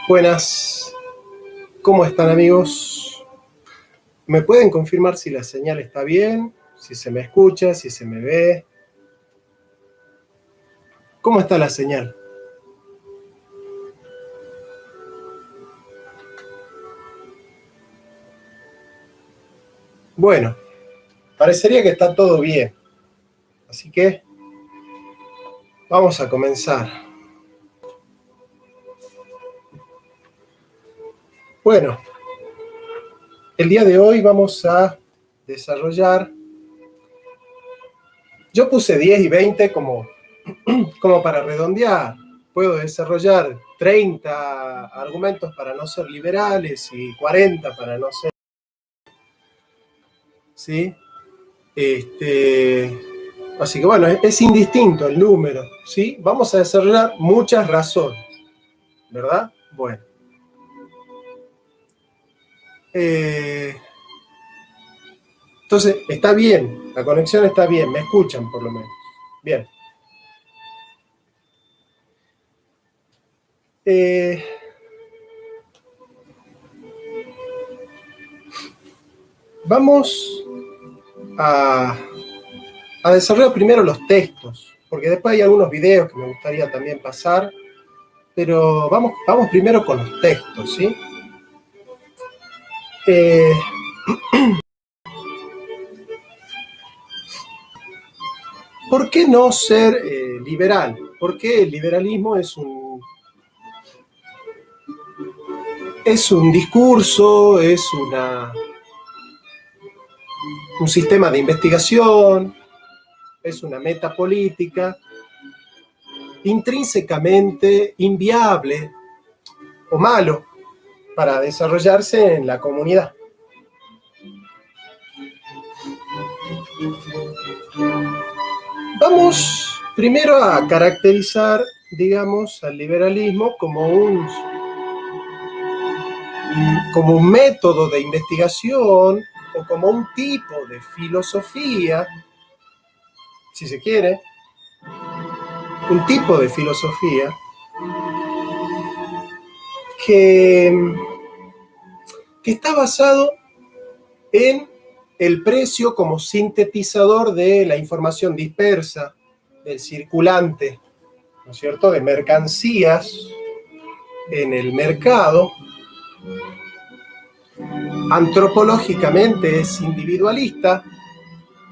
Buenas, ¿cómo están amigos? ¿Me pueden confirmar si la señal está bien? Si se me escucha, si se me ve. ¿Cómo está la señal? Bueno, parecería que está todo bien. Así que vamos a comenzar. Bueno, el día de hoy vamos a desarrollar. Yo puse 10 y 20 como para redondear. Puedo desarrollar 30 argumentos para no ser liberales y 40 para no ser. ¿Sí? Así que bueno, es indistinto el número, ¿sí? Vamos a desarrollar muchas razones, ¿verdad? Bueno. Entonces, está bien, la conexión está bien, me escuchan por lo menos. Bien. Vamos a desarrollar primero los textos, porque después hay algunos videos que me gustaría también pasar, pero vamos primero con los textos, ¿sí? ¿Por qué no ser liberal? Porque el liberalismo es un discurso, es un sistema de investigación, es una meta política intrínsecamente inviable o malo para desarrollarse en la comunidad. Vamos primero a caracterizar, digamos, al liberalismo como un método de investigación o como un tipo de filosofía, si se quiere, un tipo de filosofía que que está basado en el precio como sintetizador de la información dispersa, del circulante, ¿no es cierto?, de mercancías en el mercado. Antropológicamente es individualista,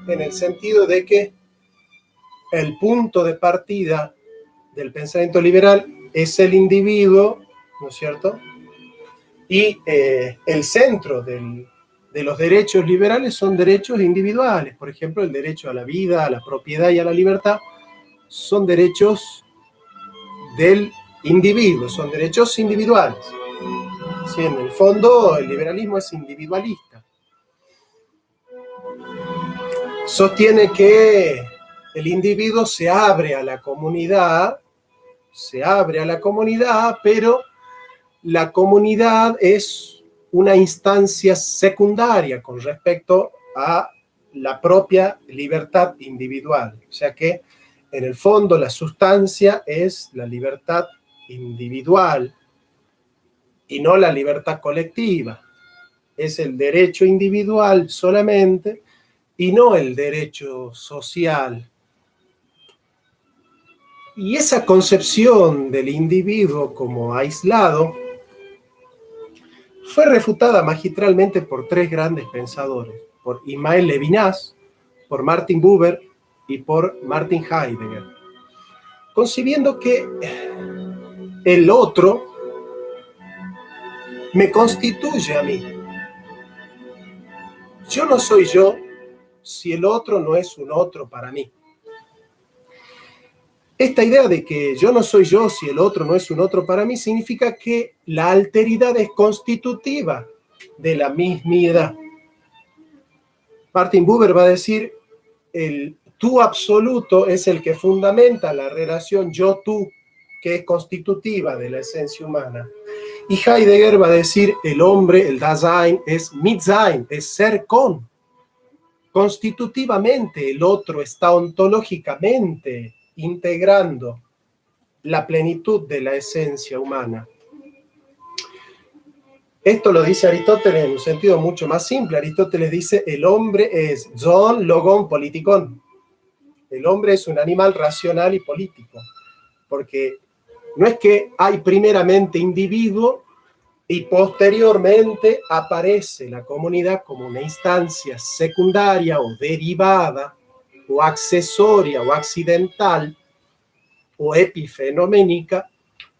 en el sentido de que el punto de partida del pensamiento liberal es el individuo, ¿no es cierto? Y el centro de los derechos liberales son derechos individuales. Por ejemplo, el derecho a la vida, a la propiedad y a la libertad son derechos del individuo, son derechos individuales. Sí, en el fondo, el liberalismo es individualista. Sostiene que el individuo se abre a la comunidad, pero la comunidad es una instancia secundaria con respecto a la propia libertad individual. O sea que, en el fondo, la sustancia es la libertad individual y no la libertad colectiva. Es el derecho individual solamente y no el derecho social. Y esa concepción del individuo como aislado fue refutada magistralmente por tres grandes pensadores, por Ismael Levinas, por Martin Buber y por Martin Heidegger, concibiendo que el otro me constituye a mí. Yo no soy yo si el otro no es un otro para mí. Esta idea de que yo no soy yo si el otro no es un otro para mí significa que la alteridad es constitutiva de la mismidad. Martin Buber va a decir, el tú absoluto es el que fundamenta la relación yo-tú, que es constitutiva de la esencia humana. Y Heidegger va a decir, el hombre, el Dasein, es Mitsein, es ser con. Constitutivamente el otro está ontológicamente integrando la plenitud de la esencia humana. Esto lo dice Aristóteles en un sentido mucho más simple. Aristóteles dice, el hombre es zoon, logon, politikon. El hombre es un animal racional y político, porque no es que hay primeramente individuo y posteriormente aparece la comunidad como una instancia secundaria o derivada o accesoria o accidental o epifenoménica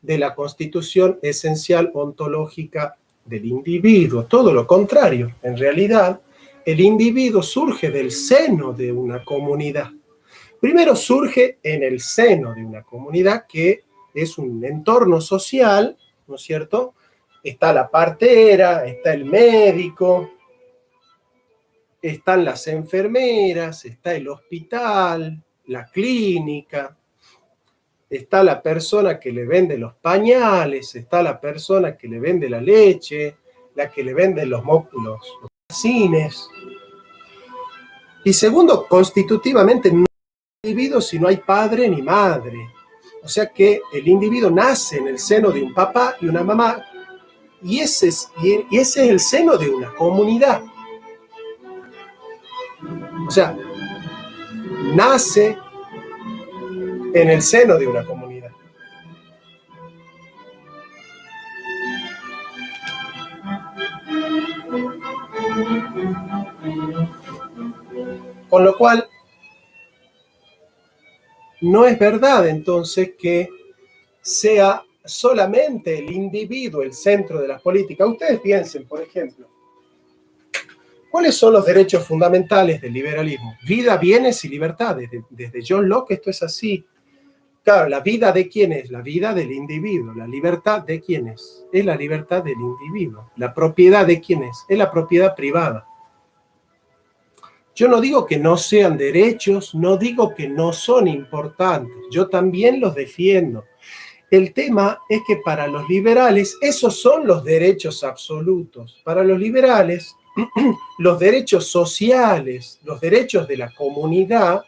de la constitución esencial ontológica del individuo. Todo lo contrario. En realidad, el individuo surge del seno de una comunidad. Primero surge en el seno de una comunidad que es un entorno social, ¿no es cierto? Está la partera, está el médico, están las enfermeras, está el hospital, la clínica, está la persona que le vende los pañales, está la persona que le vende la leche, la que le vende los cines. Y segundo, constitutivamente no hay individuo si no hay padre ni madre. O sea que el individuo nace en el seno de un papá y una mamá, y ese es el seno de una comunidad. O sea, nace en el seno de una comunidad. Con lo cual, no es verdad entonces que sea solamente el individuo el centro de las políticas. Ustedes piensen, por ejemplo, ¿cuáles son los derechos fundamentales del liberalismo? Vida, bienes y libertades. Desde John Locke esto es así. Claro, ¿la vida de quién es? La vida del individuo. ¿La libertad de quién es? Es la libertad del individuo. ¿La propiedad de quién es? Es la propiedad privada. Yo no digo que no sean derechos, no digo que no son importantes. Yo también los defiendo. El tema es que para los liberales esos son los derechos absolutos. Para los liberales, los derechos sociales, los derechos de la comunidad,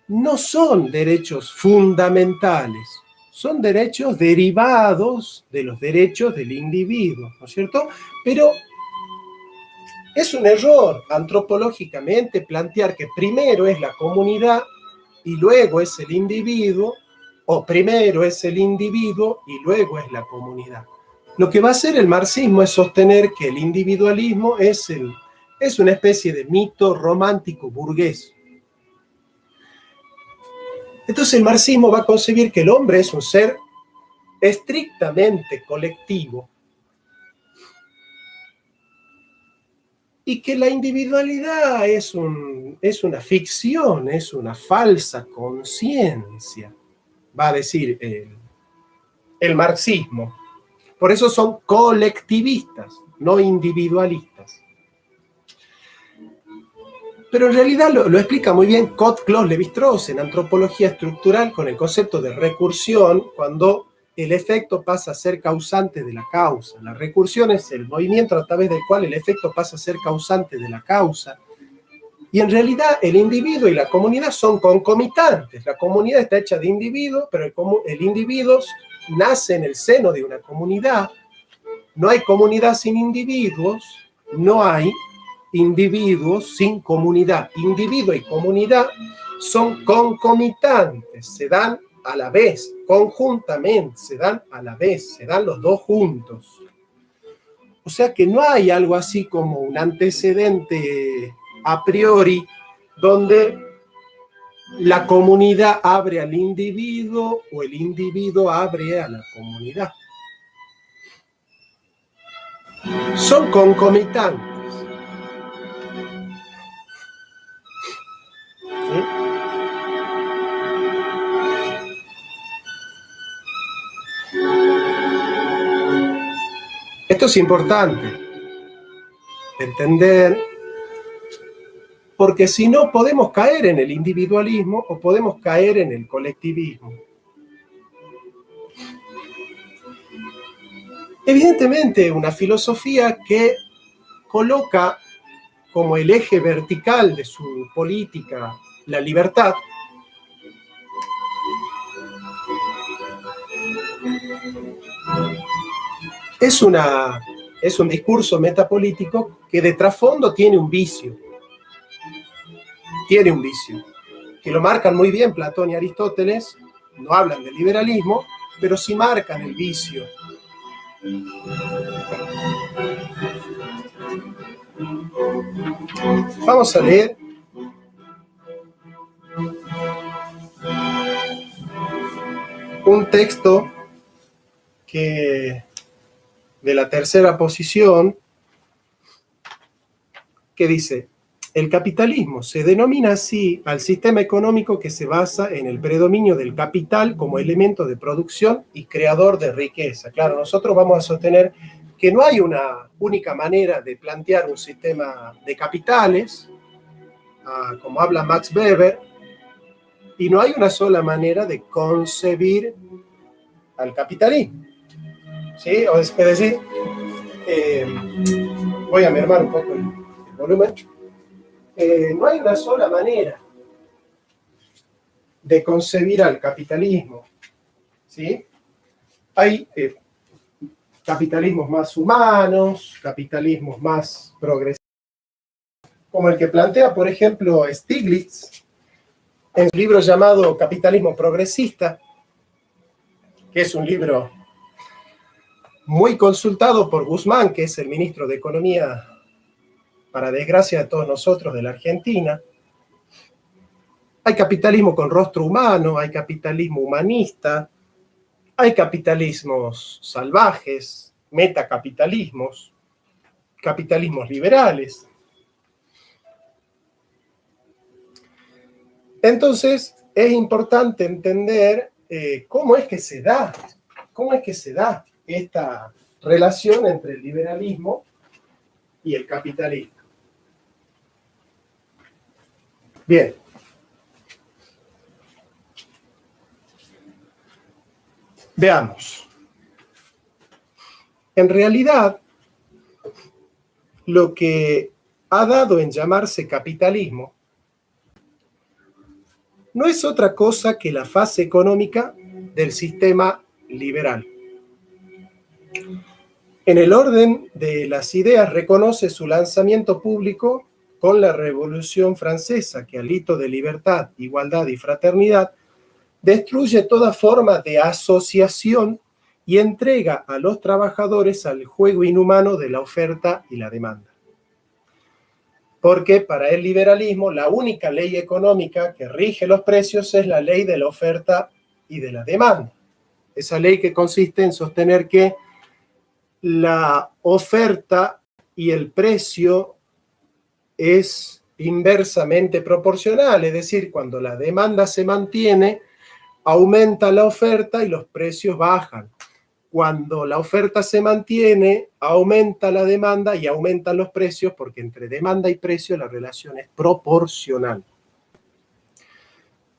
no son derechos fundamentales. son derechos derivados de los derechos del individuo, ¿no es cierto? Pero es un error antropológicamente plantear que primero es la comunidad y luego es el individuo, o primero es el individuo y luego es la comunidad. Lo que va a hacer el marxismo es sostener que el individualismo es una especie de mito romántico burgués. Entonces el marxismo va a concebir que el hombre es un ser estrictamente colectivo y que la individualidad es una ficción, es una falsa conciencia, va a decir el marxismo. Por eso son colectivistas, no individualistas. Pero en realidad lo explica muy bien Claude Lévi-Strauss en Antropología Estructural con el concepto de recursión, cuando el efecto pasa a ser causante de la causa. La recursión es el movimiento a través del cual el efecto pasa a ser causante de la causa. Y en realidad el individuo y la comunidad son concomitantes. La comunidad está hecha de individuos, pero el individuo nace en el seno de una comunidad. No hay comunidad sin individuos, no hay individuos sin comunidad. Individuo y comunidad son concomitantes, se dan a la vez, conjuntamente, se dan a la vez, se dan los dos juntos. O sea que no hay algo así como un antecedente a priori donde la comunidad abre al individuo o el individuo abre a la comunidad. Son concomitantes. ¿Sí? Esto es importante entender, porque si no podemos caer en el individualismo o podemos caer en el colectivismo. Evidentemente, una filosofía que coloca como el eje vertical de su política la libertad, es un discurso metapolítico que de trasfondo tiene un vicio. Tiene un vicio, que lo marcan muy bien Platón y Aristóteles, no hablan del liberalismo, pero sí marcan el vicio. Vamos a leer un texto de la tercera posición que dice: el capitalismo se denomina así al sistema económico que se basa en el predominio del capital como elemento de producción y creador de riqueza. Claro, nosotros vamos a sostener que no hay una única manera de plantear un sistema de capitales, como habla Max Weber, y no hay una sola manera de concebir al capitalismo. ¿Sí? Es decir, voy a mermar un poco el volumen. No hay una sola manera de concebir al capitalismo, ¿sí? Hay capitalismos más humanos, capitalismos más progresivos, como el que plantea, por ejemplo, Stiglitz en su libro llamado Capitalismo Progresista, que es un libro muy consultado por Guzmán, que es el ministro de Economía, para desgracia de todos nosotros, de la Argentina. Hay capitalismo con rostro humano, hay capitalismo humanista, hay capitalismos salvajes, metacapitalismos, capitalismos liberales. Entonces, es importante entender cómo es que se da esta relación entre el liberalismo y el capitalismo. Bien. Veamos. En realidad, lo que ha dado en llamarse capitalismo no es otra cosa que la fase económica del sistema liberal. En el orden de las ideas reconoce su lanzamiento público con la Revolución Francesa, que al hito de libertad, igualdad y fraternidad destruye toda forma de asociación y entrega a los trabajadores al juego inhumano de la oferta y la demanda. Porque para el liberalismo la única ley económica que rige los precios es la ley de la oferta y de la demanda. Esa ley que consiste en sostener que la oferta y el precio es inversamente proporcional, es decir, cuando la demanda se mantiene, aumenta la oferta y los precios bajan. Cuando la oferta se mantiene, aumenta la demanda y aumentan los precios, porque entre demanda y precio la relación es proporcional.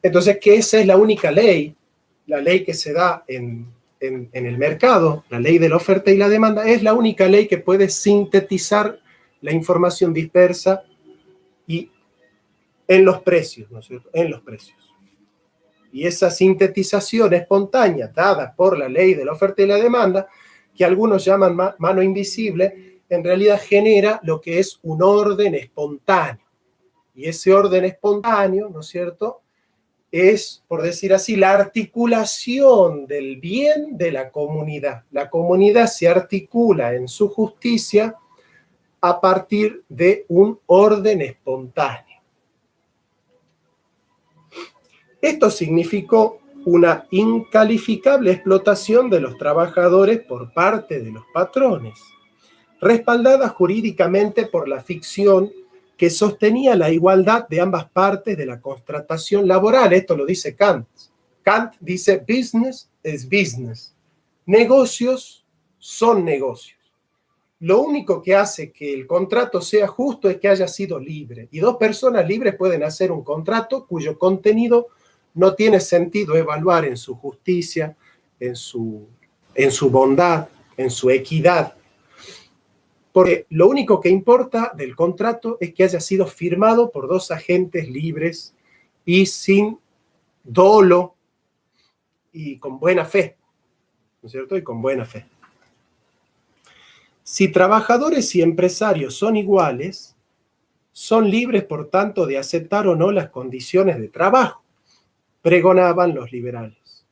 Entonces, que esa es la única ley, la ley que se da en el mercado, la ley de la oferta y la demanda, es la única ley que puede sintetizar la información dispersa y en los precios, ¿no es cierto? En los precios. Y esa sintetización espontánea dada por la ley de la oferta y la demanda, que algunos llaman mano invisible, en realidad genera lo que es un orden espontáneo. Y ese orden espontáneo, ¿no es cierto?, es, por decir así, la articulación del bien de la comunidad. La comunidad se articula en su justicia a partir de un orden espontáneo. Esto significó una incalificable explotación de los trabajadores por parte de los patrones, respaldada jurídicamente por la ficción que sostenía la igualdad de ambas partes de la contratación laboral. Esto lo dice Kant. Kant dice, business is business. Negocios son negocios. Lo único que hace que el contrato sea justo es que haya sido libre. Y dos personas libres pueden hacer un contrato cuyo contenido no tiene sentido evaluar en su justicia, en su bondad, en su equidad. Porque lo único que importa del contrato es que haya sido firmado por dos agentes libres y sin dolo y con buena fe, ¿no es cierto? Y con buena fe. Si trabajadores y empresarios son iguales, son libres, por tanto, de aceptar o no las condiciones de trabajo, pregonaban los liberales.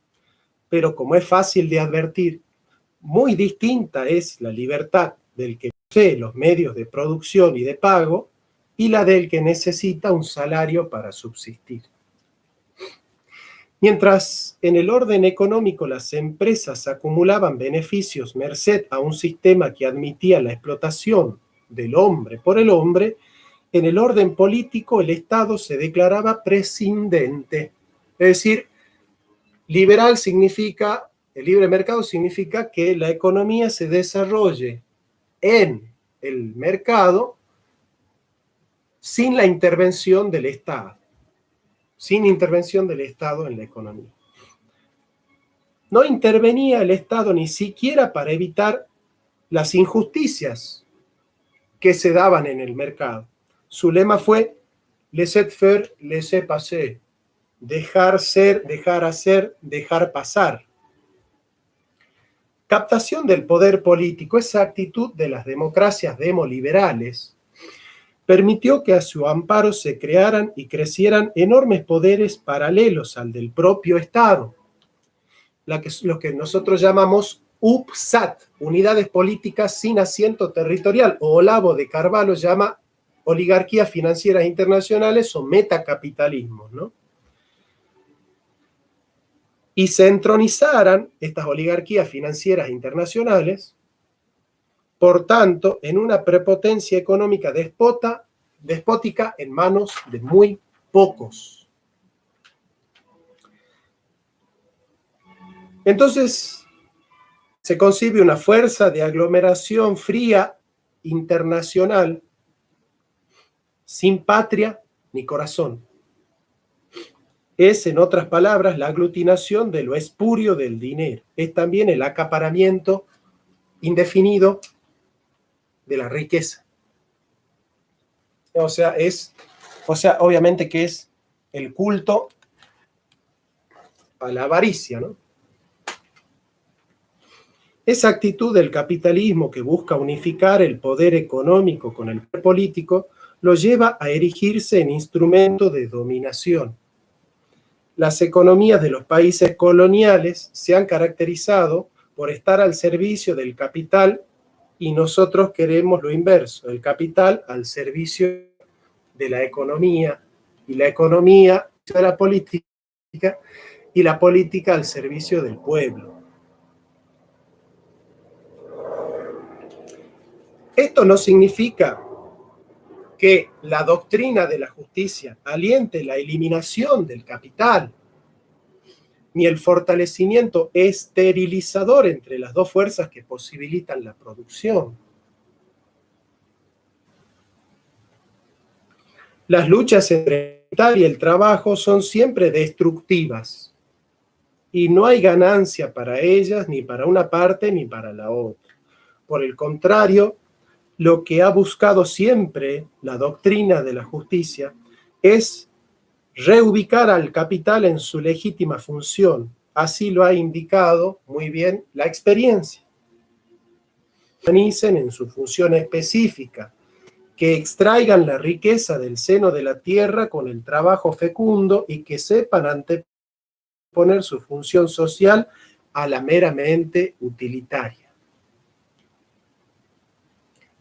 Pero como es fácil de advertir, muy distinta es la libertad del que posee los medios de producción y de pago y la del que necesita un salario para subsistir. Mientras en el orden económico las empresas acumulaban beneficios merced a un sistema que admitía la explotación del hombre por el hombre, en el orden político el Estado se declaraba prescindente. Es decir, liberal significa, el libre mercado significa que la economía se desarrolle en el mercado sin la intervención del Estado, sin intervención del Estado en la economía. No intervenía el Estado ni siquiera para evitar las injusticias que se daban en el mercado. Su lema fue laissez-faire, laissez-passer, dejar ser, dejar hacer, dejar pasar. Captación del poder político, esa actitud de las democracias demoliberales, permitió que a su amparo se crearan y crecieran enormes poderes paralelos al del propio Estado, lo que nosotros llamamos UPSAT, unidades políticas sin asiento territorial, o Olavo de Carvalho llama oligarquías financieras internacionales o metacapitalismos, ¿no? Y se entronizaran estas oligarquías financieras internacionales, por tanto, en una prepotencia económica despótica en manos de muy pocos. Entonces, se concibe una fuerza de aglomeración fría internacional sin patria ni corazón. Es, en otras palabras, la aglutinación de lo espurio del dinero. Es también el acaparamiento indefinido de la riqueza. O sea, obviamente que es el culto a la avaricia, ¿no? Esa actitud del capitalismo que busca unificar el poder económico con el poder político lo lleva a erigirse en instrumento de dominación. Las economías de los países coloniales se han caracterizado por estar al servicio del capital y nosotros queremos lo inverso, el capital al servicio de la economía y la economía de la política y la política al servicio del pueblo. Esto no significa que la doctrina de la justicia aliente la eliminación del capital, ni el fortalecimiento esterilizador entre las dos fuerzas que posibilitan la producción. Las luchas entre el capital y el trabajo son siempre destructivas y no hay ganancia para ellas ni para una parte ni para la otra. Por el contrario, lo que ha buscado siempre la doctrina de la justicia es reubicar al capital en su legítima función. Así lo ha indicado muy bien la experiencia. Organicen en su función específica, que extraigan la riqueza del seno de la tierra con el trabajo fecundo y que sepan anteponer su función social a la meramente utilitaria.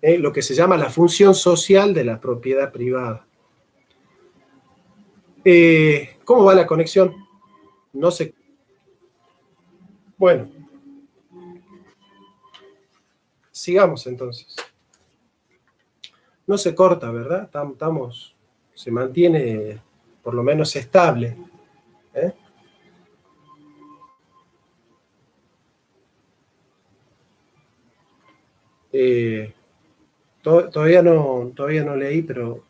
Lo que se llama la función social de la propiedad privada. ¿Cómo va la conexión? No sé. Bueno, sigamos entonces. No se corta, ¿verdad? Se mantiene por lo menos estable. Todavía no leí, pero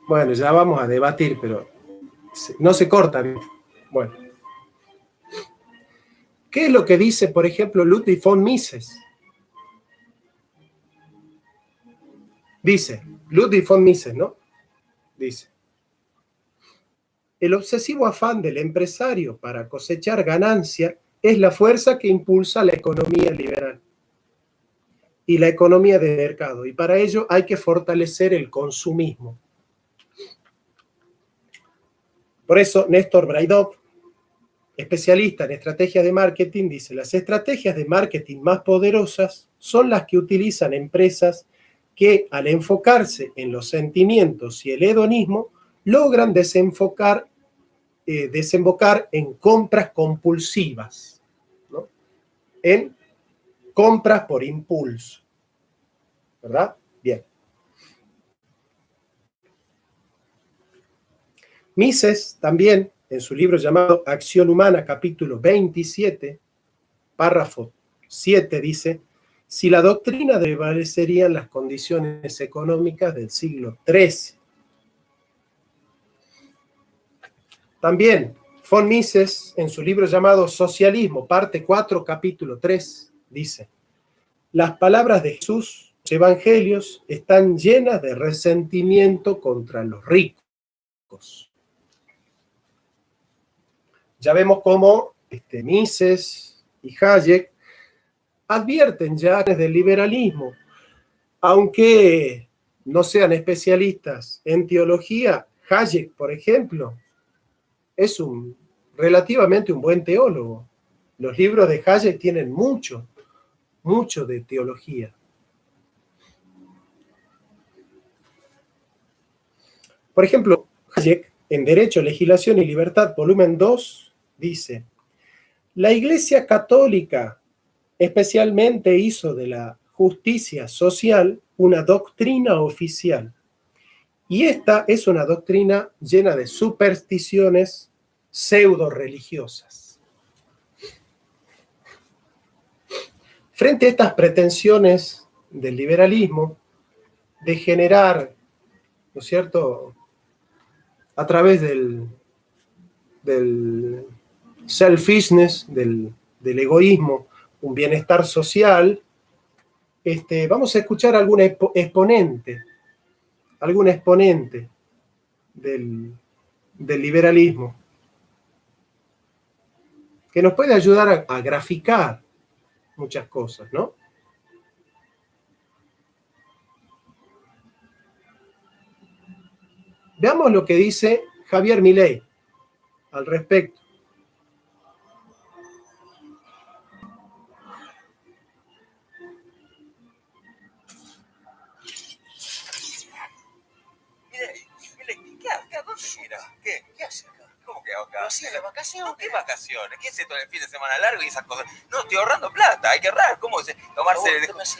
bueno, ya vamos a debatir, pero no se corta bien. Bueno. ¿Qué es lo que dice, por ejemplo, Ludwig von Mises? Dice, Ludwig von Mises, ¿no? Dice, el obsesivo afán del empresario para cosechar ganancia es la fuerza que impulsa la economía liberal y la economía de mercado, y para ello hay que fortalecer el consumismo. Por eso, Néstor Braidov, especialista en estrategias de marketing, dice, las estrategias de marketing más poderosas son las que utilizan empresas que, al enfocarse en los sentimientos y el hedonismo, logran desembocar en compras compulsivas, ¿no? En compras por impulso. ¿Verdad? Bien. Mises también, en su libro llamado Acción Humana, capítulo 27, párrafo 7, dice, si la doctrina prevalecerían las condiciones económicas del siglo XIII. También, von Mises, en su libro llamado Socialismo, parte 4, capítulo 3, dice, las palabras de Jesús, los evangelios, están llenas de resentimiento contra los ricos. Ya vemos cómo Mises y Hayek advierten ya desde el liberalismo, aunque no sean especialistas en teología. Hayek, por ejemplo, es relativamente un buen teólogo. Los libros de Hayek tienen mucho de teología. Por ejemplo, Hayek, en Derecho, Legislación y Libertad, volumen 2, dice, la Iglesia Católica especialmente hizo de la justicia social una doctrina oficial. Y esta es una doctrina llena de supersticiones pseudo-religiosas. Frente a estas pretensiones del liberalismo de generar, ¿no es cierto?, a través del selfishness, del egoísmo, un bienestar social, vamos a escuchar algún exponente del liberalismo. que nos puede ayudar a graficar muchas cosas, ¿no? Veamos lo que dice Javier Milei al respecto. ¿Qué dónde ir? ¿Qué hace acá? ¿Cómo que acá? ¿Sí, de vacaciones? No, ¿qué vacaciones? ¿Qué hace todo el fin de semana largo y esas cosas? No, estoy ahorrando plata, hay que ahorrar. ¿Cómo es? Tomarse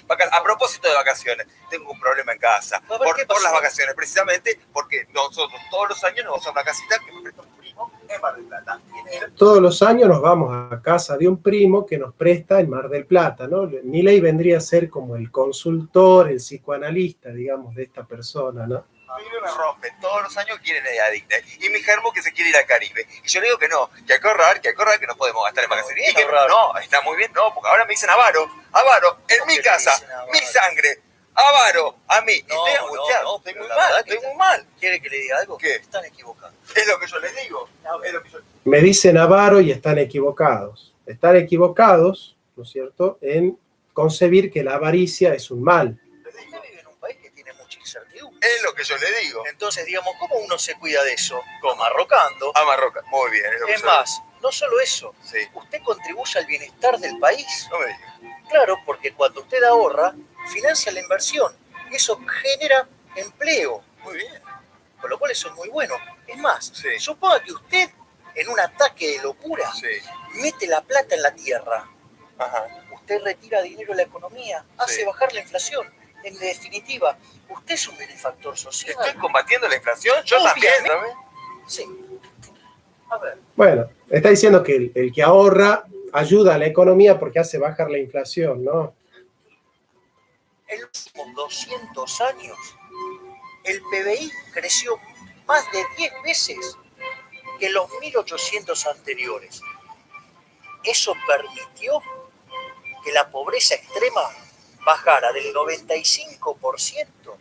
vacaciones. A propósito de vacaciones, tengo un problema en casa. Por las vacaciones, precisamente porque nosotros todos los años nos vamos a una casita que me presta un primo en Mar del Plata. Todos los años nos vamos a casa de un primo que nos presta en Mar del Plata, ¿no? Milei vendría a ser como el consultor, el psicoanalista, digamos, de esta persona, ¿no? A mí me rompen, todos los años quieren ir a Disney. Y mi germo que se quiere ir al Caribe. Y yo le digo que no, que hay que ahorrar, que no podemos gastar en vacaciones. Y que no, está muy bien, no, porque ahora me dicen avaro, en mi casa, mi sangre, avaro, a mí. No, estoy angustiado, estoy muy mal. ¿Quiere que le diga algo? ¿Qué? Están equivocados. Es lo que yo les digo. Es lo que yo... Me dicen avaro y están equivocados. Están equivocados, ¿no es cierto?, en concebir que la avaricia es un mal. Usted vive en un país que tiene mucha incertidumbre. Es lo que yo le digo. Entonces, digamos, ¿cómo uno se cuida de eso? Como arrocando. Amarroca, muy bien. Es más, no solo eso. Sí. Usted contribuye al bienestar del país. No me digas. Claro, porque cuando usted ahorra, financia la inversión. Y eso genera empleo. Muy bien. Con lo cual eso es muy bueno. Es más, Sí. suponga que usted, en un ataque de locura, Sí. mete la plata en la tierra. Ajá. Usted retira dinero de la economía, hace Sí. bajar la inflación. En definitiva, usted es un benefactor social. ¿Estoy combatiendo la inflación? Yo también, ¿sabes? Sí. A ver. Bueno, está diciendo que el que ahorra ayuda a la economía porque hace bajar la inflación, ¿no? En los últimos 200 años, el PBI creció más de 10 veces que los 1800 anteriores. Eso permitió que la pobreza extrema bajara del 95%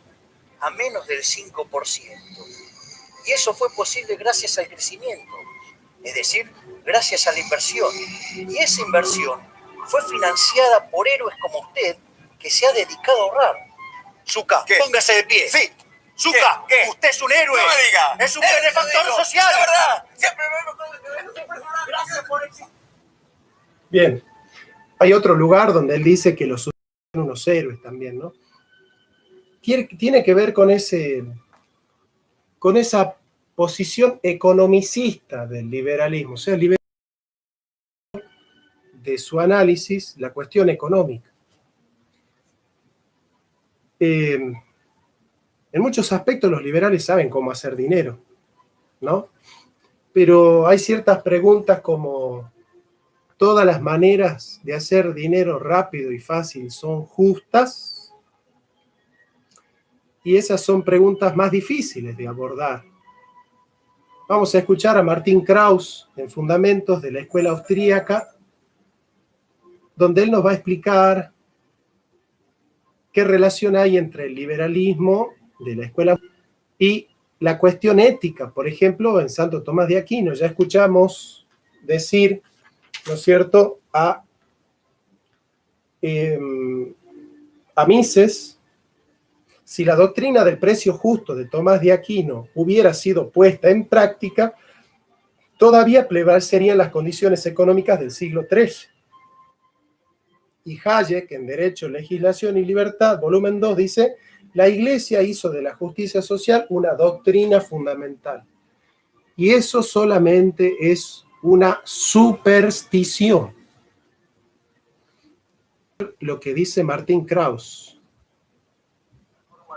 a menos del 5%. Y eso fue posible gracias al crecimiento, es decir, gracias a la inversión. Y esa inversión fue financiada por héroes como usted, que se ha dedicado a ahorrar. Zucca, ¿Qué? póngase de pie. Sí. Zucca, ¿Qué? usted es un héroe. No me diga. Es un benefactor social. La verdad. Siempre me Gracias por existir. Bien. Hay otro lugar donde él dice que los son unos héroes también, ¿no? Tiene que ver con esa posición economicista del liberalismo, o sea, el liberalismo de su análisis, la cuestión económica. En muchos aspectos los liberales saben cómo hacer dinero, ¿no? Pero hay ciertas preguntas como ¿todas las maneras de hacer dinero rápido y fácil son justas? Y esas son preguntas más difíciles de abordar. Vamos a escuchar a Martín Kraus en Fundamentos de la Escuela Austríaca, donde él nos va a explicar qué relación hay entre el liberalismo de la escuela y la cuestión ética. Por ejemplo, en Santo Tomás de Aquino ya escuchamos decir, ¿no es cierto?, a Mises, si la doctrina del precio justo de Tomás de Aquino hubiera sido puesta en práctica, todavía prevalecerían las condiciones económicas del siglo XIII. Y Hayek, en Derecho, Legislación y Libertad, volumen 2, dice, la Iglesia hizo de la justicia social una doctrina fundamental. Y eso solamente es una superstición. Lo que dice Martín Kraus.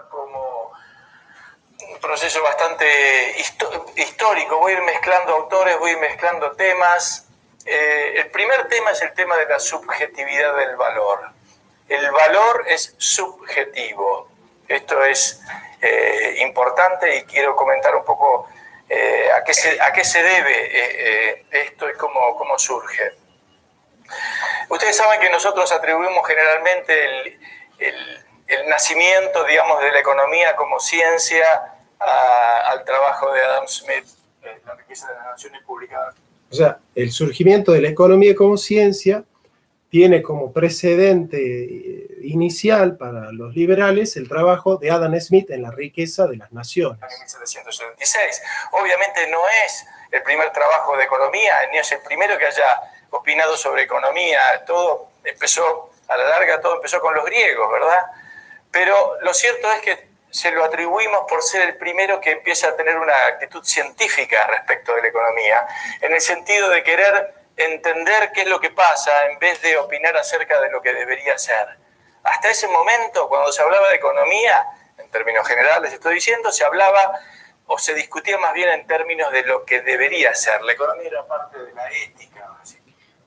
Como un proceso bastante histórico, voy a ir mezclando autores, voy a ir mezclando temas. El primer tema es el tema de la subjetividad del valor. El valor es subjetivo. Esto es importante y quiero comentar un poco a qué se debe esto y cómo surge. Ustedes saben que nosotros atribuimos generalmente el nacimiento, digamos, de la economía como ciencia al trabajo de Adam Smith, La riqueza de las naciones publicada. sea, el surgimiento de la economía como ciencia tiene como precedente inicial para los liberales el trabajo de Adam Smith en La riqueza de las naciones. En 1776. Obviamente no es el primer trabajo de economía, ni es el primero que haya opinado sobre economía. Todo empezó, a la larga, todo empezó con los griegos, ¿verdad? Pero lo cierto es que se lo atribuimos por ser el primero que empieza a tener una actitud científica respecto de la economía, en el sentido de querer entender qué es lo que pasa en vez de opinar acerca de lo que debería ser. Hasta ese momento, cuando se hablaba de economía, en términos generales estoy diciendo, se hablaba o se discutía más bien en términos de lo que debería ser. La economía era parte de la ética. ¿Sí?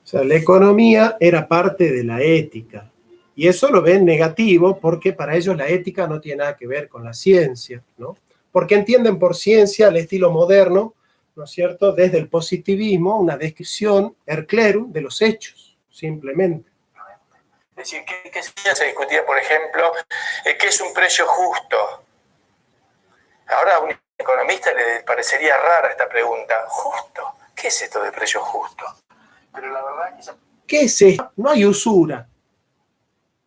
O sea, la economía era parte de la ética. Y eso lo ven negativo porque para ellos la ética no tiene nada que ver con la ciencia, ¿no? Porque entienden por ciencia el estilo moderno, ¿no es cierto?, desde el positivismo, una descripción erclerum de los hechos, simplemente. Es decir, ¿qué se discutía, por ejemplo, qué es un precio justo? Ahora a un economista le parecería rara esta pregunta. ¿Justo? ¿Qué es esto de precio justo? Pero la verdad es que... ¿Qué es esto? No hay usura.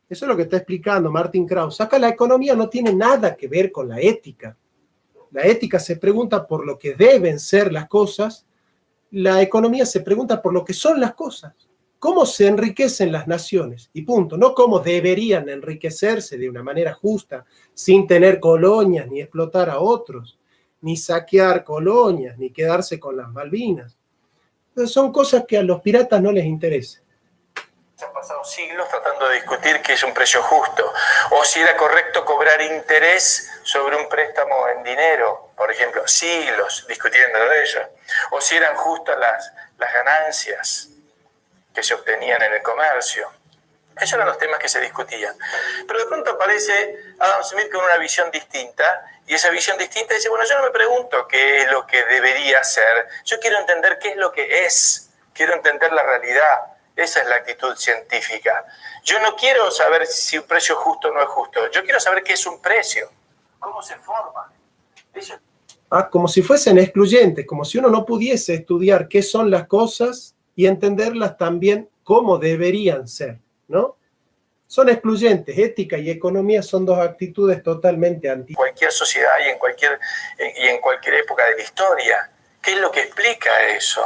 Eso es lo que está explicando Martin Krauss. Acá la economía no tiene nada que ver con la ética. La ética se pregunta por lo que deben ser las cosas. La economía se pregunta por lo que son las cosas. ¿Cómo se enriquecen las naciones? Y punto. No cómo deberían enriquecerse de una manera justa, sin tener colonias, ni explotar a otros, ni saquear colonias, ni quedarse con las Malvinas. Entonces, son cosas que a los piratas no les interesan. Se han pasado siglos tratando de discutir qué es un precio justo, o si era correcto cobrar interés sobre un préstamo en dinero, por ejemplo, siglos discutiendo de ello, o si eran justas las ganancias que se obtenían en el comercio. Esos eran los temas que se discutían. Pero de pronto aparece Adam Smith con una visión distinta, y esa visión distinta dice, bueno, yo no me pregunto qué es lo que debería ser, yo quiero entender qué es lo que es, quiero entender la realidad. Esa es la actitud científica. Yo no quiero saber si un precio es justo o no es justo. Yo quiero saber qué es un precio. ¿Cómo se forma? Eso... Como si fuesen excluyentes, como si uno no pudiese estudiar qué son las cosas y entenderlas también como deberían ser, ¿no? Son excluyentes. Ética y economía son dos actitudes totalmente antiguas. Cualquier sociedad y en cualquier época de la historia. ¿Qué es lo que explica eso?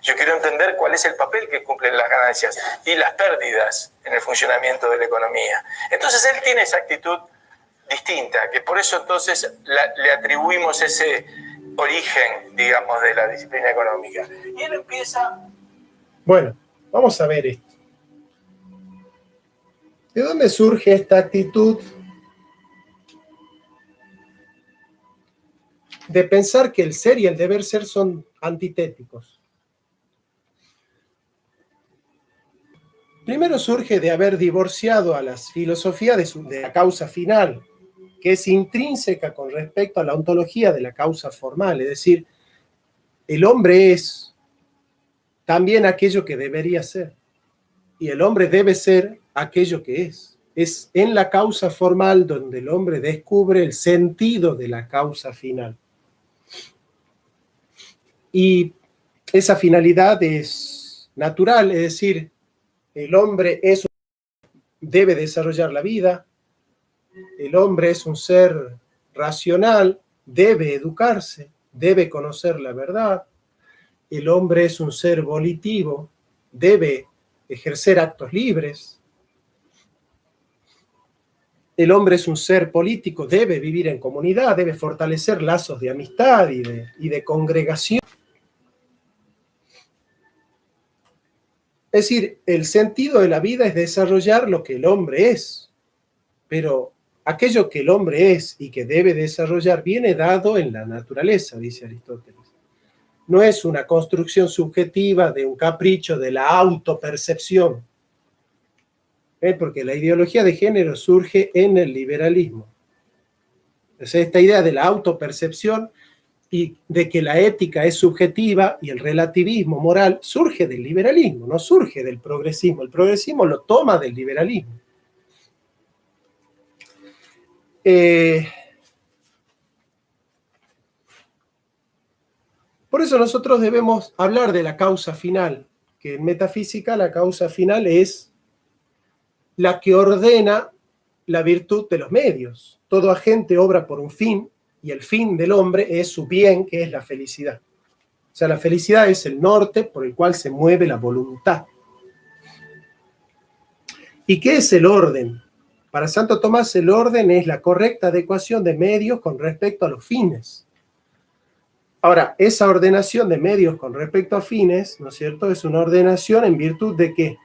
Yo quiero entender cuál es el papel que cumplen las ganancias y las pérdidas en el funcionamiento de la economía. Entonces él tiene esa actitud distinta, que por eso entonces le atribuimos ese origen, digamos, de la disciplina económica. Y él empieza... Bueno, vamos a ver esto. ¿De dónde surge esta actitud de pensar que el ser y el deber ser son antitéticos? Primero surge de haber divorciado a las filosofías de la causa final, que es intrínseca con respecto a la ontología de la causa formal, es decir, el hombre es también aquello que debería ser, y el hombre debe ser aquello que es. Es en la causa formal donde el hombre descubre el sentido de la causa final. Y esa finalidad es natural, es decir, el hombre debe desarrollar la vida, el hombre es un ser racional, debe educarse, debe conocer la verdad, el hombre es un ser volitivo, debe ejercer actos libres, el hombre es un ser político, debe vivir en comunidad, debe fortalecer lazos de amistad y de congregación. Es decir, el sentido de la vida es desarrollar lo que el hombre es, pero aquello que el hombre es y que debe desarrollar viene dado en la naturaleza, dice Aristóteles. No es una construcción subjetiva de un capricho de la autopercepción, porque la ideología de género surge en el liberalismo. Entonces, esta idea de la autopercepción y de que la ética es subjetiva y el relativismo moral surge del liberalismo, no surge del progresismo. El progresismo lo toma del liberalismo. Por eso nosotros debemos hablar de la causa final, que en metafísica la causa final es la que ordena la virtud de los medios. Todo agente obra por un fin, y el fin del hombre es su bien, que es la felicidad. O sea, la felicidad es el norte por el cual se mueve la voluntad. ¿Y qué es el orden? Para Santo Tomás, el orden es la correcta adecuación de medios con respecto a los fines. Ahora, esa ordenación de medios con respecto a fines, ¿no es cierto?, es una ordenación en virtud de ¿qué?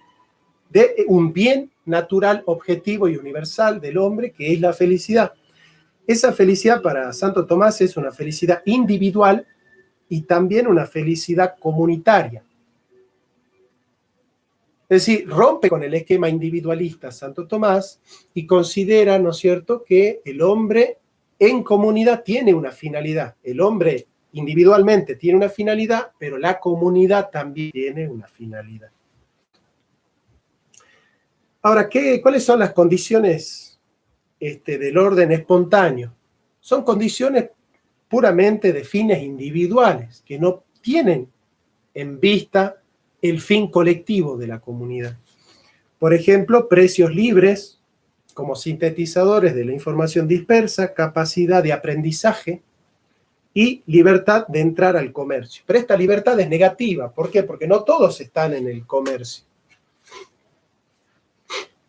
De un bien natural, objetivo y universal del hombre, que es la felicidad. Esa felicidad para Santo Tomás es una felicidad individual y también una felicidad comunitaria. Es decir, rompe con el esquema individualista Santo Tomás y considera, ¿no es cierto?, que el hombre en comunidad tiene una finalidad. El hombre individualmente tiene una finalidad, pero la comunidad también tiene una finalidad. Ahora, ¿cuáles son las condiciones del orden espontáneo? Son condiciones puramente de fines individuales, que no tienen en vista el fin colectivo de la comunidad. Por ejemplo, precios libres, como sintetizadores de la información dispersa, capacidad de aprendizaje y libertad de entrar al comercio. Pero esta libertad es negativa. ¿Por qué? Porque no todos están en el comercio.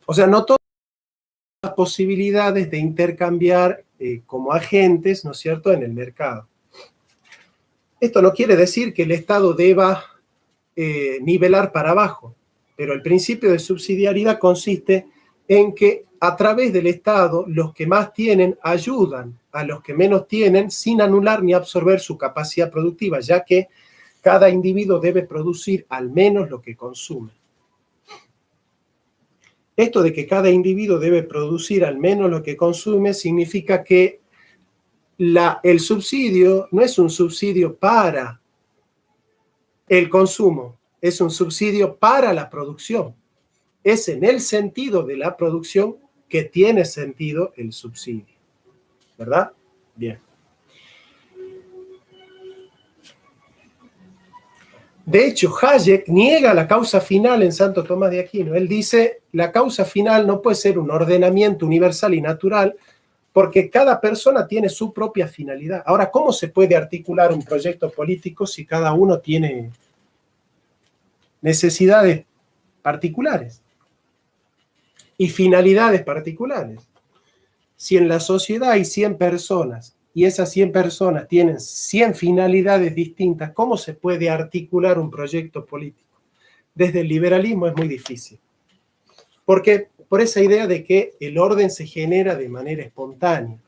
O sea, no todas las posibilidades de intercambiar como agentes, ¿no es cierto?, en el mercado. Esto no quiere decir que el Estado deba nivelar para abajo, pero el principio de subsidiariedad consiste en que a través del Estado los que más tienen ayudan a los que menos tienen sin anular ni absorber su capacidad productiva, ya que cada individuo debe producir al menos lo que consume. Esto de que cada individuo debe producir al menos lo que consume significa que el subsidio no es un subsidio para el consumo, es un subsidio para la producción. Es en el sentido de la producción que tiene sentido el subsidio. ¿Verdad? Bien. De hecho, Hayek niega la causa final en Santo Tomás de Aquino. Él dice, la causa final no puede ser un ordenamiento universal y natural porque cada persona tiene su propia finalidad. Ahora, ¿cómo se puede articular un proyecto político si cada uno tiene necesidades particulares y finalidades particulares? Si en la sociedad hay 100 personas y esas 100 personas tienen 100 finalidades distintas, ¿cómo se puede articular un proyecto político? Desde el liberalismo es muy difícil. Porque por esa idea de que el orden se genera de manera espontánea.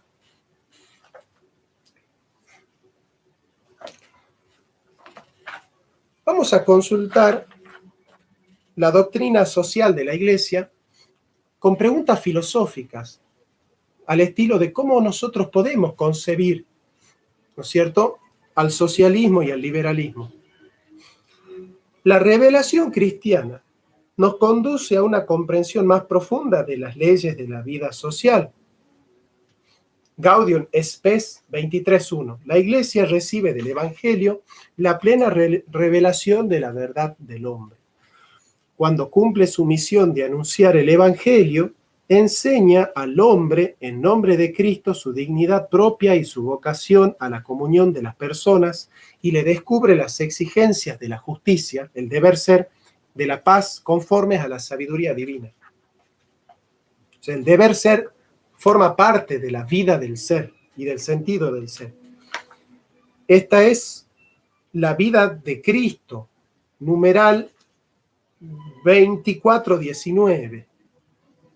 Vamos a consultar la doctrina social de la Iglesia con preguntas filosóficas al estilo de cómo nosotros podemos concebir, ¿no es cierto?, al socialismo y al liberalismo. La revelación cristiana nos conduce a una comprensión más profunda de las leyes de la vida social. Gaudium Spes 23.1. La Iglesia recibe del Evangelio la plena revelación de la verdad del hombre. Cuando cumple su misión de anunciar el Evangelio, enseña al hombre, en nombre de Cristo, su dignidad propia y su vocación a la comunión de las personas y le descubre las exigencias de la justicia, el deber ser, de la paz conformes a la sabiduría divina. O sea, el deber ser forma parte de la vida del ser y del sentido del ser. Esta es la vida de Cristo, numeral 24:19.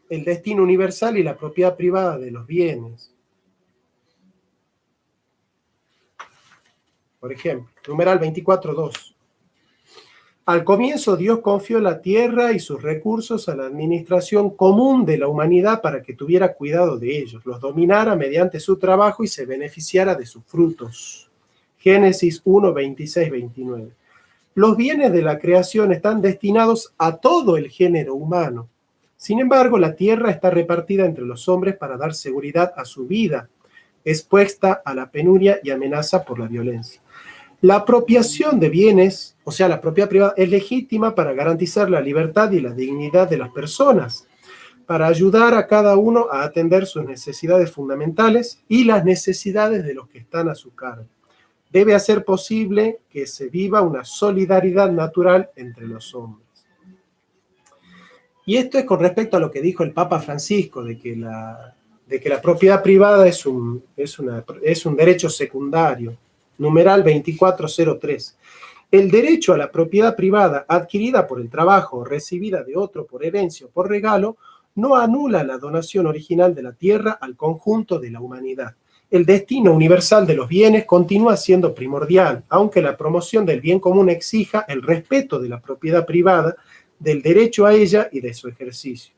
El destino universal y la propiedad privada de los bienes. Por ejemplo, numeral 24:2. Al comienzo Dios confió la tierra y sus recursos a la administración común de la humanidad para que tuviera cuidado de ellos, los dominara mediante su trabajo y se beneficiara de sus frutos. Génesis 1, 26, 29. Los bienes de la creación están destinados a todo el género humano. Sin embargo, la tierra está repartida entre los hombres para dar seguridad a su vida, expuesta a la penuria y amenaza por la violencia. La apropiación de bienes, o sea, la propiedad privada, es legítima para garantizar la libertad y la dignidad de las personas, para ayudar a cada uno a atender sus necesidades fundamentales y las necesidades de los que están a su cargo. Debe hacer posible que se viva una solidaridad natural entre los hombres. Y esto es con respecto a lo que dijo el Papa Francisco, de que la propiedad privada es un derecho secundario. Numeral 2403. El derecho a la propiedad privada adquirida por el trabajo o recibida de otro por herencia o por regalo no anula la donación original de la tierra al conjunto de la humanidad. El destino universal de los bienes continúa siendo primordial, aunque la promoción del bien común exija el respeto de la propiedad privada, del derecho a ella y de su ejercicio.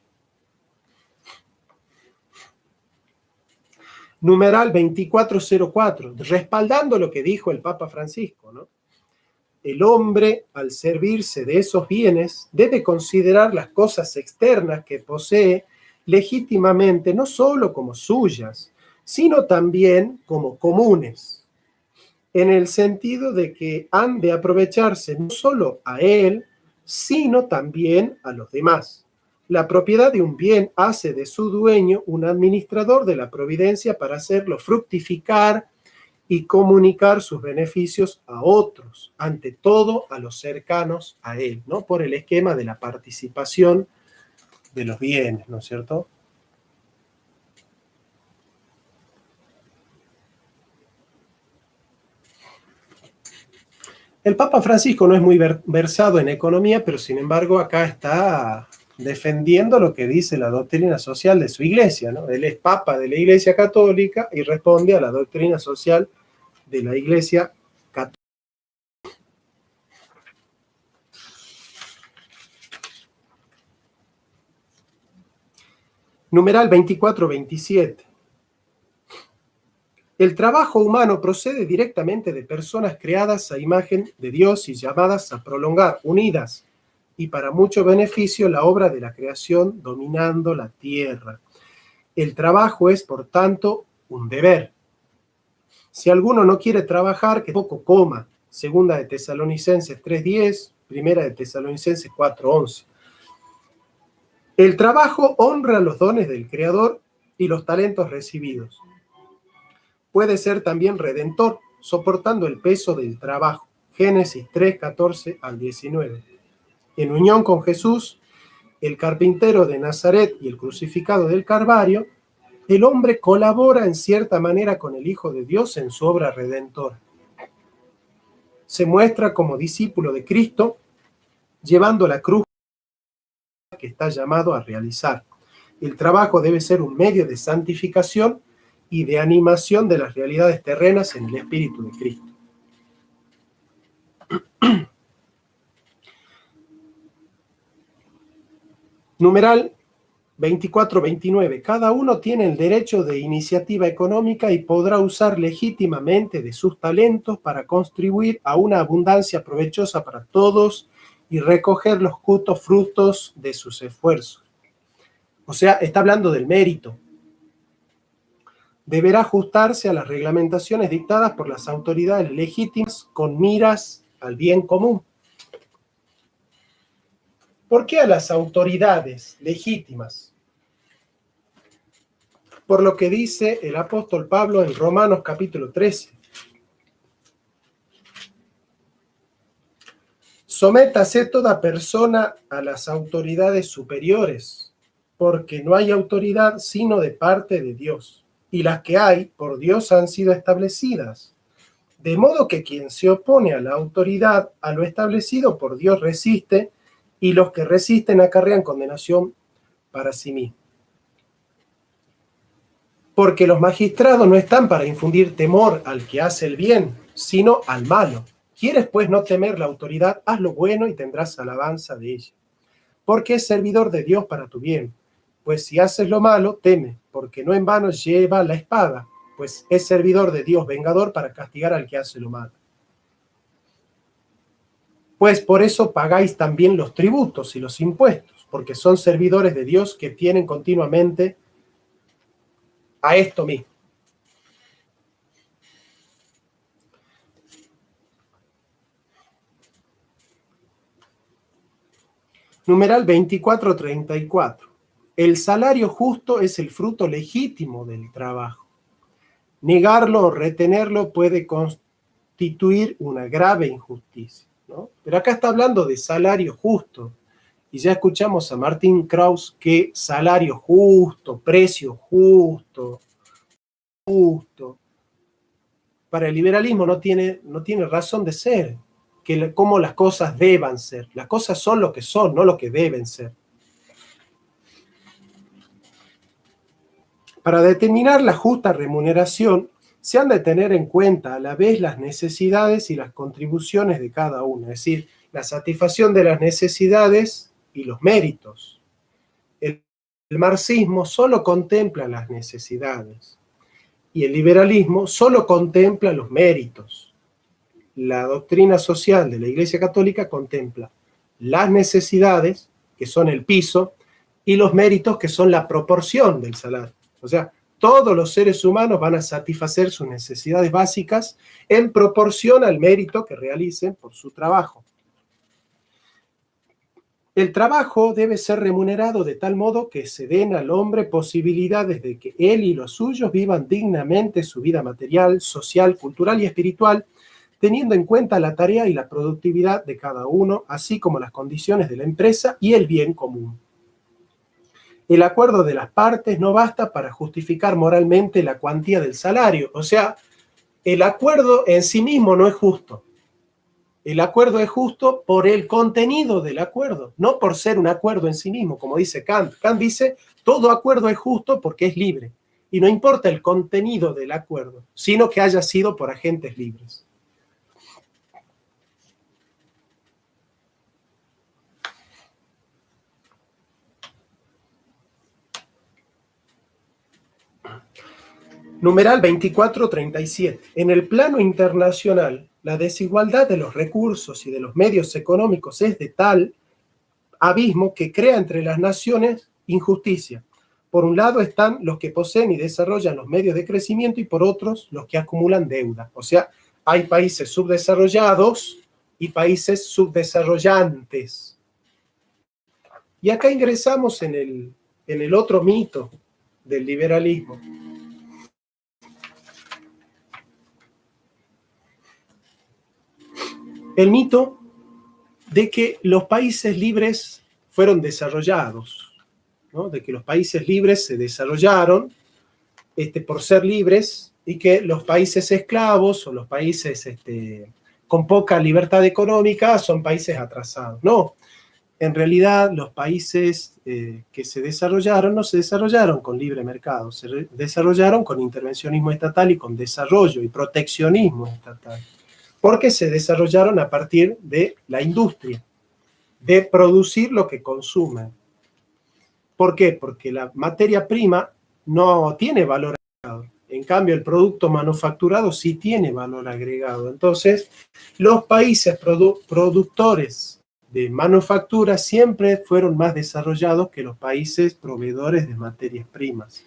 Numeral 2404, respaldando lo que dijo el Papa Francisco, ¿no? El hombre, al servirse de esos bienes, debe considerar las cosas externas que posee legítimamente no solo como suyas, sino también como comunes, en el sentido de que han de aprovecharse no solo a él, sino también a los demás. La propiedad de un bien hace de su dueño un administrador de la providencia para hacerlo fructificar y comunicar sus beneficios a otros, ante todo a los cercanos a él, ¿no? Por el esquema de la participación de los bienes, ¿no es cierto? El Papa Francisco no es muy versado en economía, pero sin embargo acá está defendiendo lo que dice la doctrina social de su iglesia, ¿no? Él es Papa de la Iglesia Católica y responde a la doctrina social de la Iglesia Católica. Numeral 2427. El trabajo humano procede directamente de personas creadas a imagen de Dios y llamadas a prolongar, unidas y para mucho beneficio, la obra de la creación dominando la tierra. El trabajo es, por tanto, un deber. Si alguno no quiere trabajar, que poco coma. Segunda de Tesalonicenses 3:10, primera de Tesalonicenses 4:11. El trabajo honra los dones del Creador y los talentos recibidos. Puede ser también redentor, soportando el peso del trabajo. Génesis 3:14 al 19. En unión con Jesús, el carpintero de Nazaret y el crucificado del Calvario, el hombre colabora en cierta manera con el Hijo de Dios en su obra redentora. Se muestra como discípulo de Cristo, llevando la cruz que está llamado a realizar. El trabajo debe ser un medio de santificación y de animación de las realidades terrenas en el Espíritu de Cristo. Numeral 2429. Cada uno tiene el derecho de iniciativa económica y podrá usar legítimamente de sus talentos para contribuir a una abundancia provechosa para todos y recoger los justos frutos de sus esfuerzos. O sea, está hablando del mérito. Deberá ajustarse a las reglamentaciones dictadas por las autoridades legítimas con miras al bien común. ¿Por qué a las autoridades legítimas? Por lo que dice el apóstol Pablo en Romanos capítulo 13. Sométase toda persona a las autoridades superiores, porque no hay autoridad sino de parte de Dios, y las que hay por Dios han sido establecidas. De modo que quien se opone a la autoridad, a lo establecido por Dios resiste, y los que resisten acarrean condenación para sí mismos. Porque los magistrados no están para infundir temor al que hace el bien, sino al malo. ¿Quieres pues no temer la autoridad? Haz lo bueno y tendrás alabanza de ella. Porque es servidor de Dios para tu bien. Pues si haces lo malo, teme, porque no en vano lleva la espada, pues es servidor de Dios vengador para castigar al que hace lo malo. Pues por eso pagáis también los tributos y los impuestos, porque son servidores de Dios que tienen continuamente a esto mismo. Numeral 2434. El salario justo es el fruto legítimo del trabajo. Negarlo o retenerlo puede constituir una grave injusticia, ¿no? Pero acá está hablando de salario justo. Y ya escuchamos a Martin Krauss que salario justo, precio justo, para el liberalismo no tiene razón de ser, cómo las cosas deban ser. Las cosas son lo que son, no lo que deben ser. Para determinar la justa remuneración, se han de tener en cuenta a la vez las necesidades y las contribuciones de cada uno, es decir, la satisfacción de las necesidades y los méritos. El marxismo solo contempla las necesidades y el liberalismo solo contempla los méritos. La doctrina social de la Iglesia Católica contempla las necesidades, que son el piso, y los méritos, que son la proporción del salario. O sea, todos los seres humanos van a satisfacer sus necesidades básicas en proporción al mérito que realicen por su trabajo. El trabajo debe ser remunerado de tal modo que se den al hombre posibilidades de que él y los suyos vivan dignamente su vida material, social, cultural y espiritual, teniendo en cuenta la tarea y la productividad de cada uno, así como las condiciones de la empresa y el bien común. El acuerdo de las partes no basta para justificar moralmente la cuantía del salario. O sea, el acuerdo en sí mismo no es justo. El acuerdo es justo por el contenido del acuerdo, no por ser un acuerdo en sí mismo, como dice Kant. Kant dice, todo acuerdo es justo porque es libre. Y no importa el contenido del acuerdo, sino que haya sido por agentes libres. Numeral 2437. En el plano internacional, la desigualdad de los recursos y de los medios económicos es de tal abismo que crea entre las naciones injusticia. Por un lado están los que poseen y desarrollan los medios de crecimiento y por otros los que acumulan deuda. O sea, hay países subdesarrollados y países subdesarrollantes. Y acá ingresamos en el otro mito del liberalismo. El mito de que los países libres fueron desarrollados, ¿no? De que los países libres se desarrollaron por ser libres y que los países esclavos o los países con poca libertad económica son países atrasados. No, en realidad los países que se desarrollaron no se desarrollaron con libre mercado, se desarrollaron con intervencionismo estatal y con desarrollo y proteccionismo estatal. Porque se desarrollaron a partir de la industria, de producir lo que consumen. ¿Por qué? Porque la materia prima no tiene valor agregado. En cambio, el producto manufacturado sí tiene valor agregado. Entonces, los países productores de manufactura siempre fueron más desarrollados que los países proveedores de materias primas.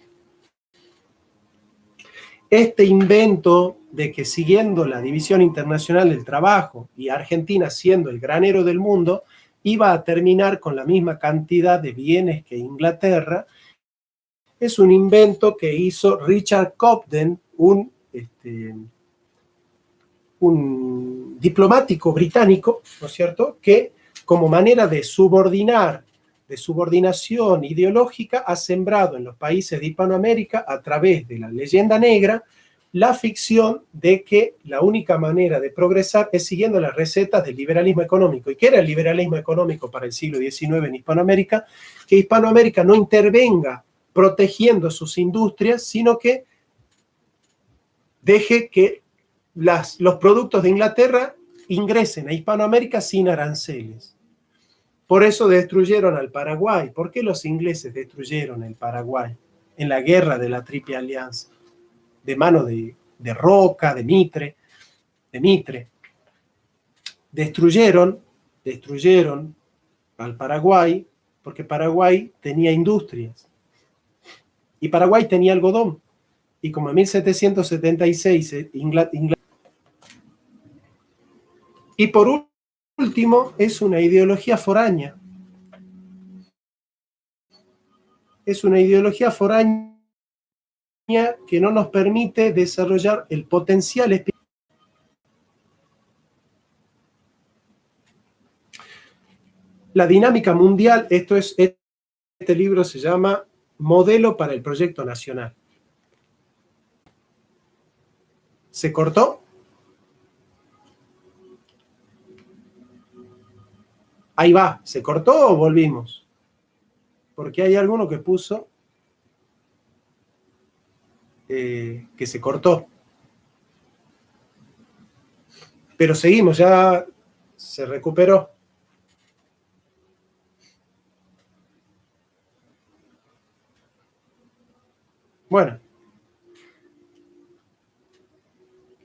Este invento de que siguiendo la división internacional del trabajo y Argentina siendo el granero del mundo, iba a terminar con la misma cantidad de bienes que Inglaterra, es un invento que hizo Richard Cobden, un diplomático británico, ¿no es cierto?, que como manera de subordinación ideológica, ha sembrado en los países de Hispanoamérica, a través de la leyenda negra, la ficción de que la única manera de progresar es siguiendo las recetas del liberalismo económico. ¿Y qué era el liberalismo económico para el siglo XIX en Hispanoamérica? Que Hispanoamérica no intervenga protegiendo sus industrias, sino que deje que los productos de Inglaterra ingresen a Hispanoamérica sin aranceles. Por eso destruyeron al Paraguay. ¿Por qué los ingleses destruyeron el Paraguay en la guerra de la Triple Alianza? De mano de Roca, de Mitre. Destruyeron al Paraguay porque Paraguay tenía industrias. Y Paraguay tenía algodón. Y como en 1776 Inglaterra. Y por último, es una ideología foránea. es una ideología foránea que no nos permite desarrollar el potencial espiritual. La dinámica mundial, este libro se llama Modelo para el Proyecto Nacional. ¿Se cortó? Ahí va, ¿se cortó o volvimos? Porque hay alguno que puso que se cortó. Pero seguimos, ya se recuperó. Bueno.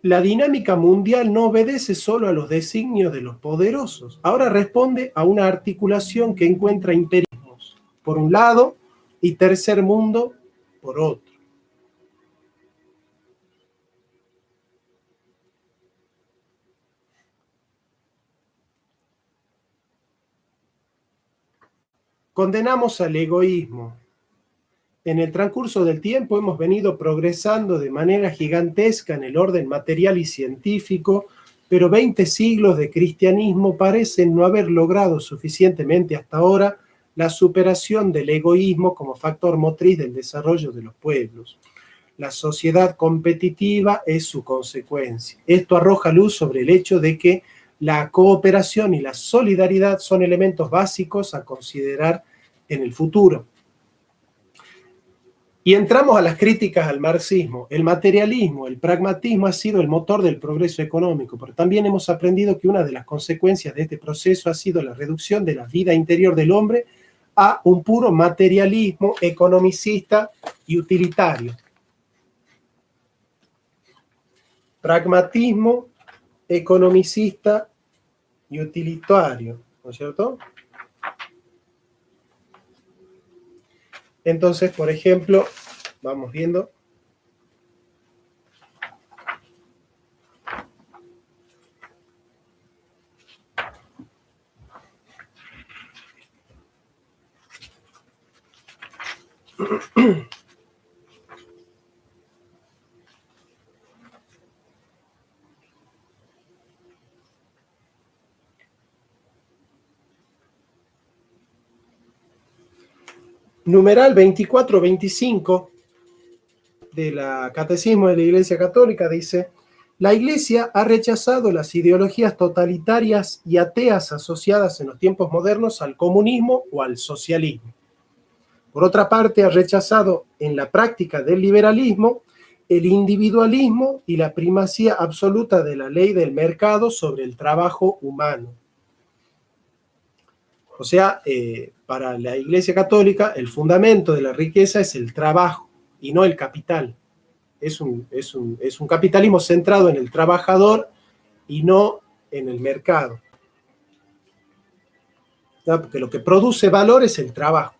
La dinámica mundial no obedece solo a los designios de los poderosos. Ahora responde a una articulación que encuentra imperialismos, por un lado, y tercer mundo, por otro. Condenamos al egoísmo. En el transcurso del tiempo hemos venido progresando de manera gigantesca en el orden material y científico, pero 20 siglos de cristianismo parecen no haber logrado suficientemente hasta ahora la superación del egoísmo como factor motriz del desarrollo de los pueblos. La sociedad competitiva es su consecuencia. Esto arroja luz sobre el hecho de que la cooperación y la solidaridad son elementos básicos a considerar en el futuro. Y entramos a las críticas al marxismo. El materialismo, el pragmatismo ha sido el motor del progreso económico, pero también hemos aprendido que una de las consecuencias de este proceso ha sido la reducción de la vida interior del hombre a un puro materialismo economicista y utilitario. Pragmatismo economicista y utilitario, ¿no es cierto? Entonces, por ejemplo, vamos viendo. Numeral 24-25 de la Catecismo de la Iglesia Católica dice: la Iglesia ha rechazado las ideologías totalitarias y ateas asociadas en los tiempos modernos al comunismo o al socialismo. Por otra parte, ha rechazado en la práctica del liberalismo el individualismo y la primacía absoluta de la ley del mercado sobre el trabajo humano. O sea, para la Iglesia Católica, el fundamento de la riqueza es el trabajo y no el capital. Es un capitalismo centrado en el trabajador y no en el mercado. ¿Ya? Porque lo que produce valor es el trabajo.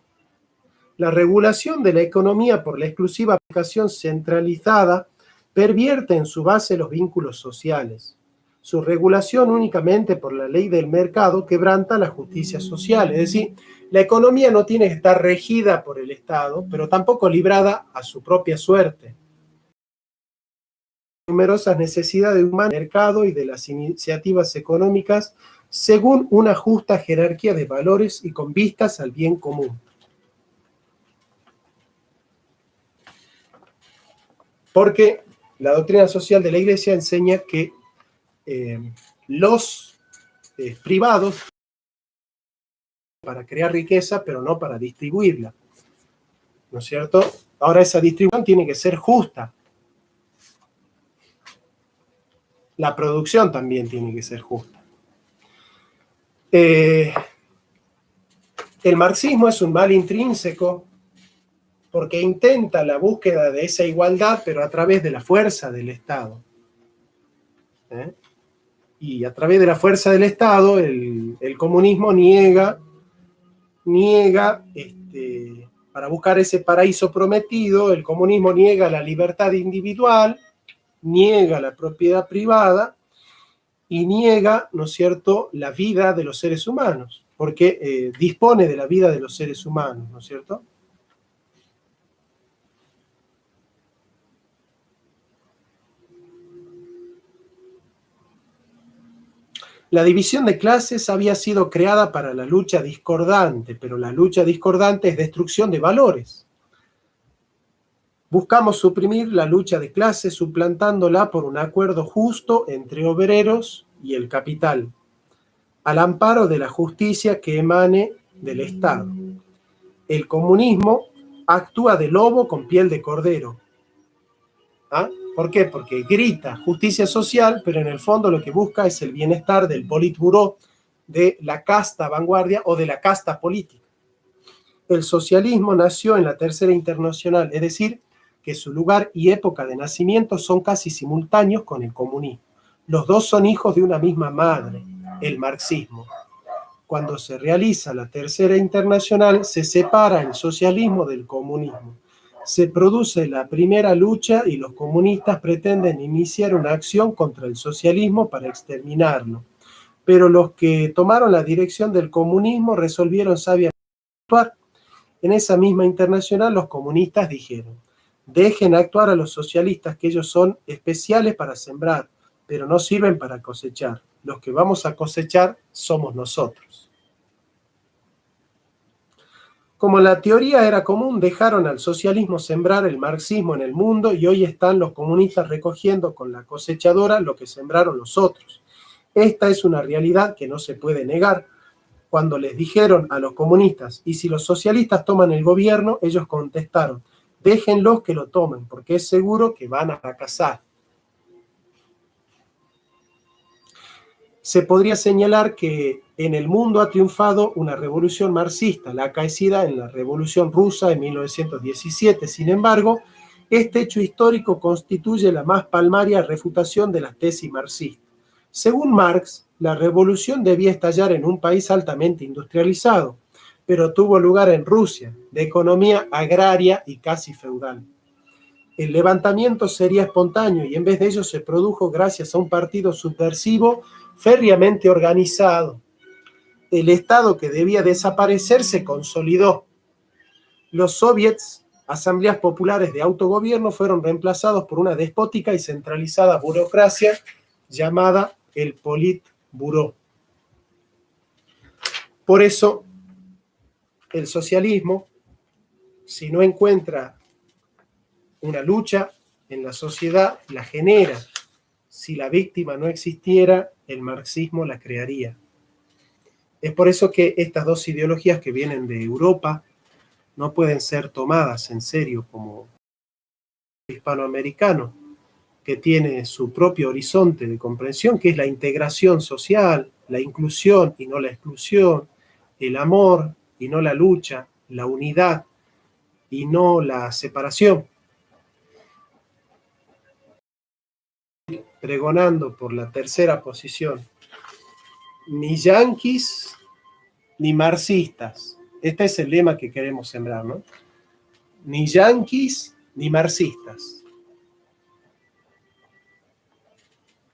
La regulación de la economía por la exclusiva aplicación centralizada pervierte en su base los vínculos sociales. Su regulación únicamente por la ley del mercado quebranta la justicia social. Es decir, la economía no tiene que estar regida por el Estado, pero tampoco librada a su propia suerte. Numerosas necesidades humanas del mercado y de las iniciativas económicas según una justa jerarquía de valores y con vistas al bien común. Porque la doctrina social de la Iglesia enseña que los privados para crear riqueza, pero no para distribuirla. ¿No es cierto? Ahora esa distribución tiene que ser justa. La producción también tiene que ser justa. El marxismo es un mal intrínseco porque intenta la búsqueda de esa igualdad, pero a través de la fuerza del Estado. Y a través de la fuerza del Estado, el comunismo niega para buscar ese paraíso prometido, el comunismo niega la libertad individual, niega la propiedad privada y niega, ¿no es cierto?, la vida de los seres humanos, porque dispone de la vida de los seres humanos, ¿no es cierto? La división de clases había sido creada para la lucha discordante, pero la lucha discordante es destrucción de valores. Buscamos suprimir la lucha de clases suplantándola por un acuerdo justo entre obreros y el capital, al amparo de la justicia que emane del Estado. El comunismo actúa de lobo con piel de cordero. ¿Ah? ¿Por qué? Porque grita justicia social, pero en el fondo lo que busca es el bienestar del Politburó, de la casta vanguardia o de la casta política. El socialismo nació en la Tercera Internacional, es decir, que su lugar y época de nacimiento son casi simultáneos con el comunismo. Los dos son hijos de una misma madre, el marxismo. Cuando se realiza la Tercera Internacional, se separa el socialismo del comunismo. Se produce la primera lucha y los comunistas pretenden iniciar una acción contra el socialismo para exterminarlo. Pero los que tomaron la dirección del comunismo resolvieron sabiamente actuar. En esa misma internacional los comunistas dijeron: dejen actuar a los socialistas, que ellos son especiales para sembrar, pero no sirven para cosechar. Los que vamos a cosechar somos nosotros. Como la teoría era común, dejaron al socialismo sembrar el marxismo en el mundo y hoy están los comunistas recogiendo con la cosechadora lo que sembraron los otros. Esta es una realidad que no se puede negar. Cuando les dijeron a los comunistas: ¿y si los socialistas toman el gobierno?, ellos contestaron: déjenlos que lo tomen, porque es seguro que van a fracasar. Se podría señalar que en el mundo ha triunfado una revolución marxista, la acaecida en la Revolución Rusa en 1917. Sin embargo, este hecho histórico constituye la más palmaria refutación de la tesis marxista. Según Marx, la revolución debía estallar en un país altamente industrializado, pero tuvo lugar en Rusia, de economía agraria y casi feudal. El levantamiento sería espontáneo y en vez de ello se produjo gracias a un partido subversivo férreamente organizado. El Estado que debía desaparecer se consolidó. Los soviets, asambleas populares de autogobierno, fueron reemplazados por una despótica y centralizada burocracia llamada el Politburó. Por eso, el socialismo, si no encuentra una lucha en la sociedad, la genera. Si la víctima no existiera, el marxismo la crearía. Es por eso que estas dos ideologías que vienen de Europa no pueden ser tomadas en serio como hispanoamericano, que tiene su propio horizonte de comprensión, que es la integración social, la inclusión y no la exclusión, el amor y no la lucha, la unidad y no la separación. Pregonando por la tercera posición: ni yanquis ni marxistas. Este es el lema que queremos sembrar, ¿no? Ni yanquis ni marxistas.